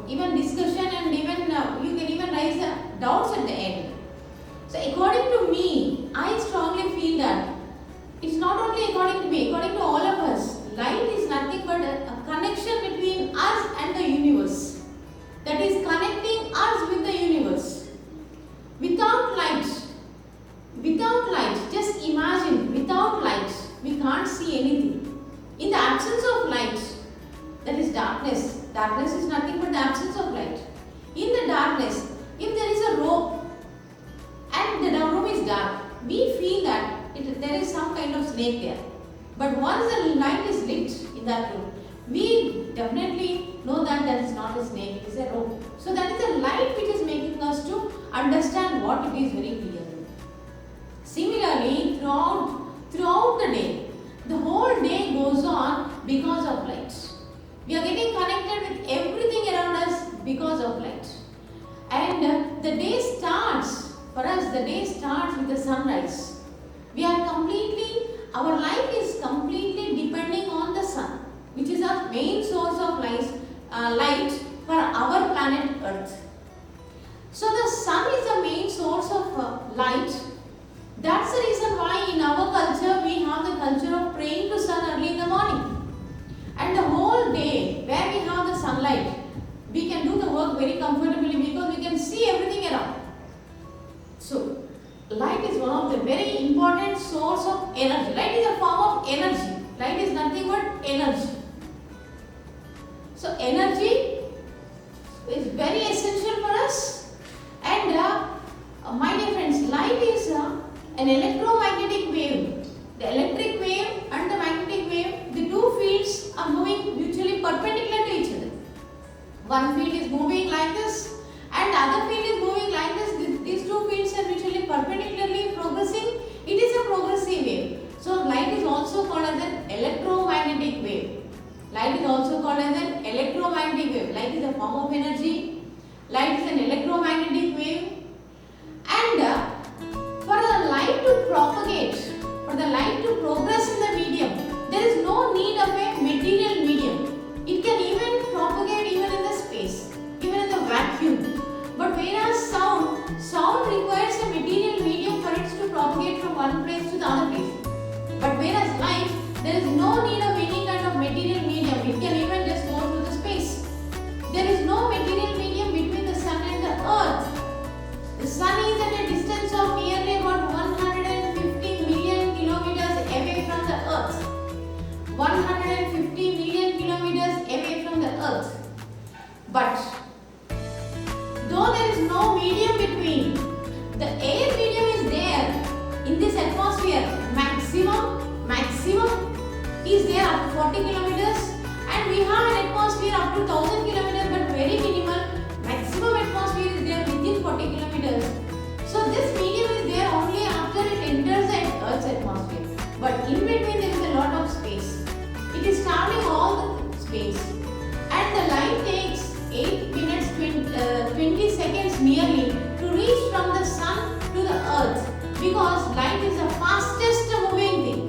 even discussion, and even you can even raise doubts at the end. So according to me, I strongly feel that it's not only according to me, according to all of us, light is nothing but a connection between us and the universe. That is connecting us with the universe. Without light, just imagine, without light, we can't see anything. In the absence of light, that is darkness. Darkness is nothing but the absence of light. In the darkness, if there is a rope and the room is dark, we feel that there is some kind of snake there. But once the light is lit in that room, we definitely know that that is not a snake, it is a rope. So that is a light which is making us to understand what it is very clearly. Similarly, throughout the day, the whole day goes on because of light. We are getting connected with everything around us because of light. And the day starts, for us the day starts with the sunrise. Our life is completely depending on the sun, which is our main source of light for our planet Earth. So the sun is the main source of light. That's the reason why in our culture we have the culture of praying to sun early in the morning. And the whole day where we have the sunlight, we can do the work very comfortably because we can see everything around. So light is one of the very important source of energy. Light is a form of energy. Light is nothing but energy. So energy is very essential for us. And my dear friends, light is an electromagnetic wave. The electric wave and the magnetic wave, the two fields are moving mutually perpendicular to each other. One field is moving like this and the other field is moving like this. These two fields are mutually perpendicularly progressing. It is a progressive wave. So light is also called as an electromagnetic wave. Light is also called as an electromagnetic wave. Light is a form of energy. Light is an electromagnetic wave. And for the light to propagate, for the light to progress in the medium, there is no need of a material medium. It can even propagate even in the space, even in the vacuum. But whereas sound requires a material medium for it to propagate from one place to the other place. But whereas light, there is no need of any kind of material medium. It can even just go through the space. There is no material medium between the sun and the earth. The sun is at a distance of nearly about 150 million kilometers away from the earth. 150 million kilometers away from the earth. But though there is no medium between, the air medium is there in this atmosphere. Maximum is there up to 40 kilometers, and we have an atmosphere up to 1000 kilometers, but very minimal. Maximum atmosphere is there within 40 kilometers. So this medium is there only after it enters the Earth's atmosphere. But in between there is a lot of space. It is traveling all the space, and the light takes 8 minutes 20 seconds merely to reach from the sun to the earth, because light is the fastest moving thing.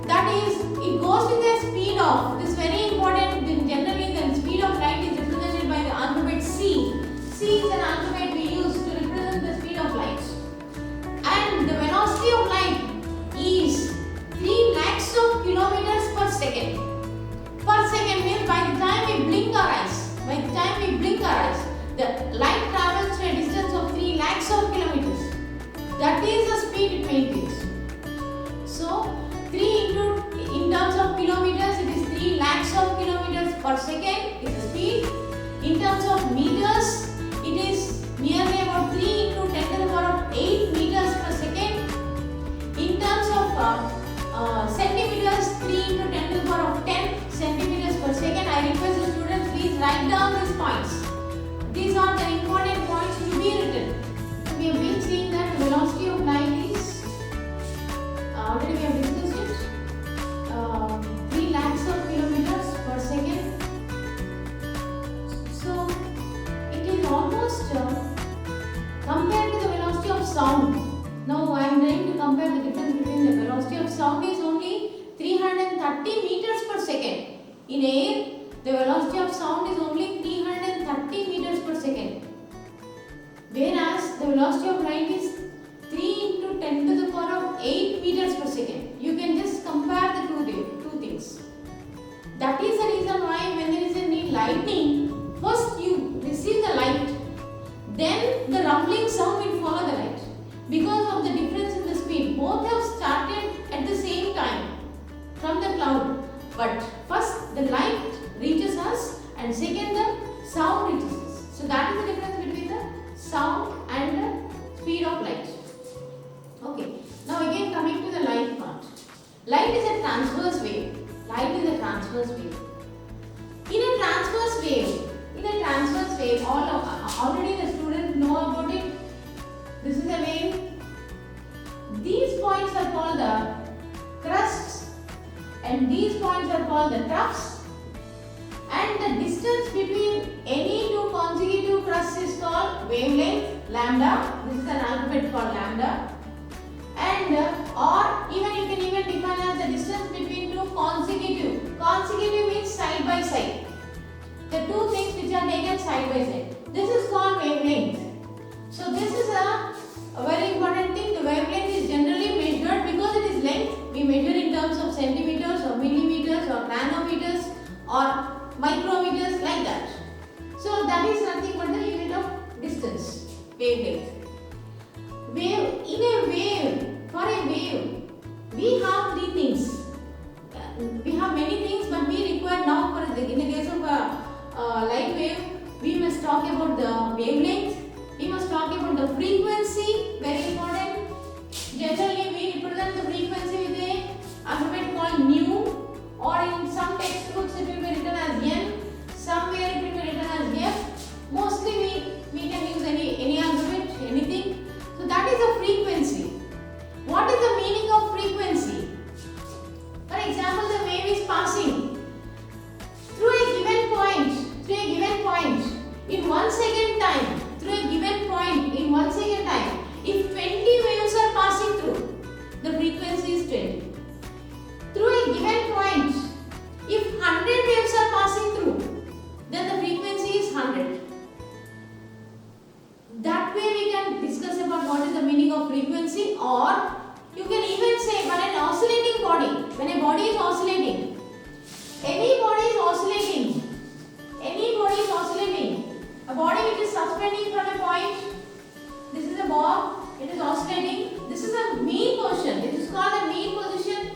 That is, it goes with the speed of, this is very important, generally the speed of light is represented by the alphabet C. C is an alphabet we use to represent the speed of light. And the velocity of light is 3 lakhs of kilometers per second. Per second means by the time we blink our eyes, the light travels to a distance of 3 lakhs of kilometers. That is the speed it maintains. So, in terms of kilometers, it is 3 lakhs of kilometers per second is the speed. In terms of meters, it is nearly about 3 into 10 to the power of 8 meters per second. In terms of centimeters, 3 into 10 to the power of 10 centimeters per second. I request the students please write down these points. These are the important points to be written. We have been seeing that the velocity of light is, already we have discussed it, 3 lakhs of kilometers per second. So it is almost compared to the velocity of sound. Now I am trying to compare the difference between the velocity of sound is only 330 meters per second. In air, the velocity of sound is only 330 meters per second. Whereas the velocity of light is 3 into 10 to the power of 8 meters per second. You can just compare the two things. That is the reason why when there is any lightning, first you receive the light, then the rumbling sound will follow the light. Because of the difference in the speed, both have started at the same time from the cloud. But first the light reaches us and second the sound reaches us. So that is the difference between the sound and the speed of light. Okay. Now again coming to the light part. Light is a transverse wave. Light is a transverse wave. In a transverse wave, already the students know about it. This is a wave. These points are called the crusts and these points are called the troughs. And the distance between any two consecutive crusts is called wavelength, lambda. This is an alphabet called lambda. And or even you can even define as the distance between two consecutive. Consecutive means side by side. The two things which are taken side by side. This is called wavelength. So this is a very important thing. The wavelength is generally measured because it is length. We measure in terms of centimeters or millimeters or nanometers or micrometers like that. So that is nothing but the unit of distance, wavelength. For a wave, we have three things. We have many things, but we require now in the case of a light wave, we must talk about the wavelength. We must talk about the frequency, very important. Generally, we represent the frequency with a alphabet called nu, or in some textbooks it will be written as n, somewhere it will be written as f. Mostly we can use any alphabet, anything. So that is the frequency. What is the meaning of frequency? For example, the wave is passing through a given point in 1 second time. Through a given point in 1 second time. If 20 waves are passing through, the frequency is 20. Through a given point, if 100 waves are passing through, then the frequency is 100. That way we can discuss about what is the meaning of frequency, or you can even say when an oscillating body, when a body is oscillating, a body which is suspending from a point, this is a bob, it is oscillating, this is a mean position, this is called a mean position,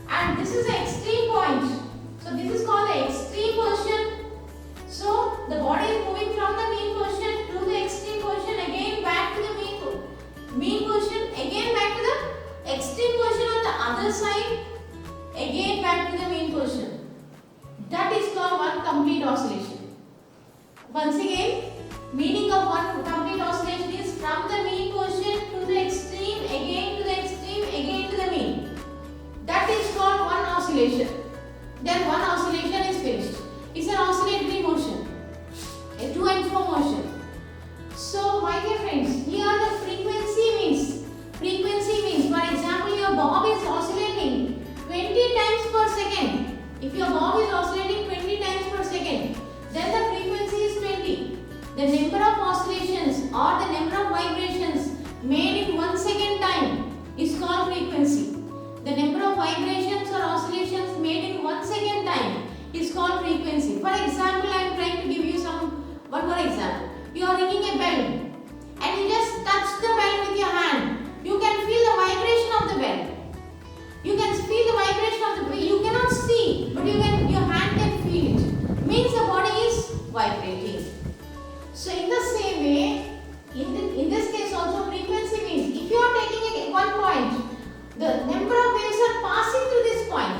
and this is the extreme point, so this is called the extreme position. So the body is moving from the mean position to the extreme position, again back to the mean position, again back to the extreme position on the other side, again back to the mean position. That is called one complete oscillation. Once again, meaning of one complete oscillation is from the mean position to the extreme, again to the extreme, again to the mean. That is called one oscillation. Then one oscillation is finished. It's an oscillatory motion, a to and fro motion. So my dear friends, here the frequency means, for example, your bob is oscillating 20 times per second. If your bob is oscillating 20 times per second, then the frequency is 20. The number of oscillations or the number of vibrations made in 1 second time is called frequency. The number of vibrations or oscillations made in 1 second time is called frequency. For example, I am trying to give you one more example. You are ringing a bell and you just touch the bell with your hand. You can feel the vibration of the bell. You can feel the vibration of the bell. You cannot see, but your hand can feel it. Means the body is vibrating. So in the same way, in this case also frequency means if you are taking one point, the number of waves are passing through this point.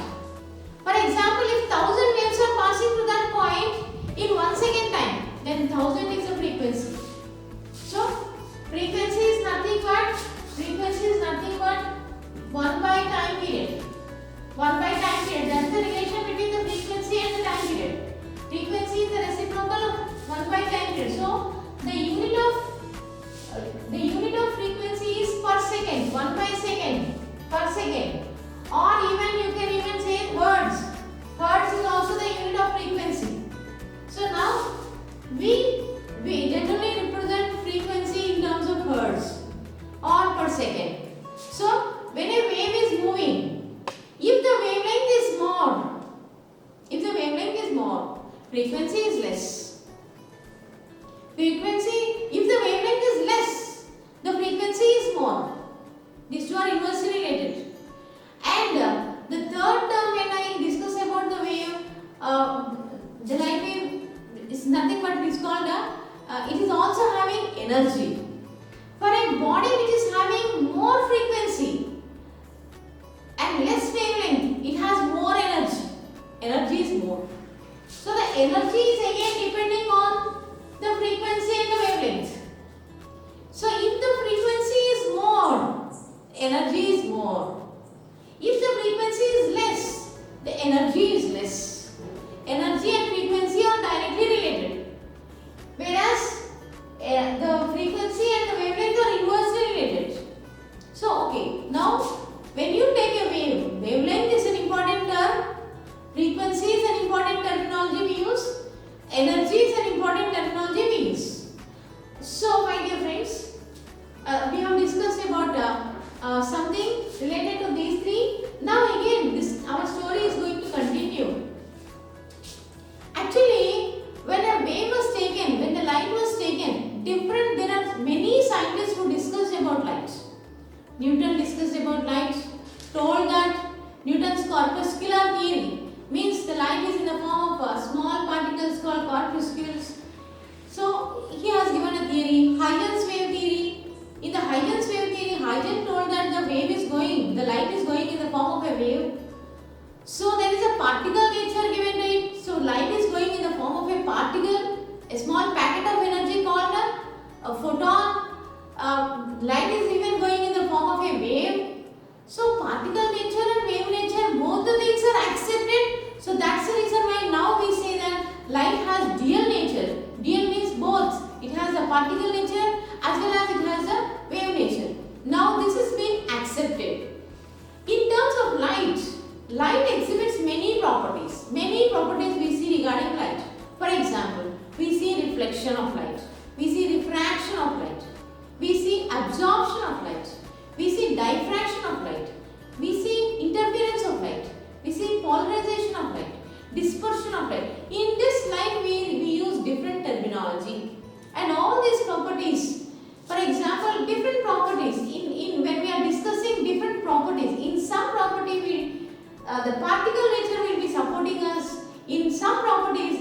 For example, if 1000 waves are passing through that point in 1 second time, then 1000 is the frequency. So frequency is nothing but 1 by time period. 1 by time period. That is the relation between the frequency and the time period. Frequency is the reciprocal of 1 by time period. So the unit of frequency is per second, 1 by second, per second. Or even you can even say hertz. energy is more. If the frequency is less, the energy is less. Energy and frequency are directly related. Whereas the frequency and the wavelength are inversely related. So, okay, now when you take a wave, wavelength is an important term, frequency is an important terminology we use, energy is an important terminology we use. So, my dear friends, we have discussed about something related to these three. Now again, our story is going to continue. Actually, when a wave was taken, when the light was taken, there are many scientists who discussed about light. Newton discussed about light, told that Newton's corpuscular theory means the light is in the form of small particles called corpuscles. So he has given a theory, Huygens wave theory. In the Huygens wave theory, Huygens told that the light is going in the form of a wave. So there is a particle nature given to it. So light is going in the form of a particle, a small packet of energy called a photon. Light is even going in the form of a wave. So particle nature and wave nature, both the things are accepted. So that's the reason why now we say that light has dual nature. Dual means both. It has a particle nature as well as it has a wave nature. Now this has been accepted. In terms of light exhibits many properties. Many properties we see regarding light. For example, we see reflection of light. We see refraction of light. We see absorption of light. We see diffraction of light. We see interference of light. We see polarization of light. Dispersion of light. In this light we use different terminology. And all these properties, for example, different properties, when we are discussing different properties, in some property the particle nature will be supporting us. In some properties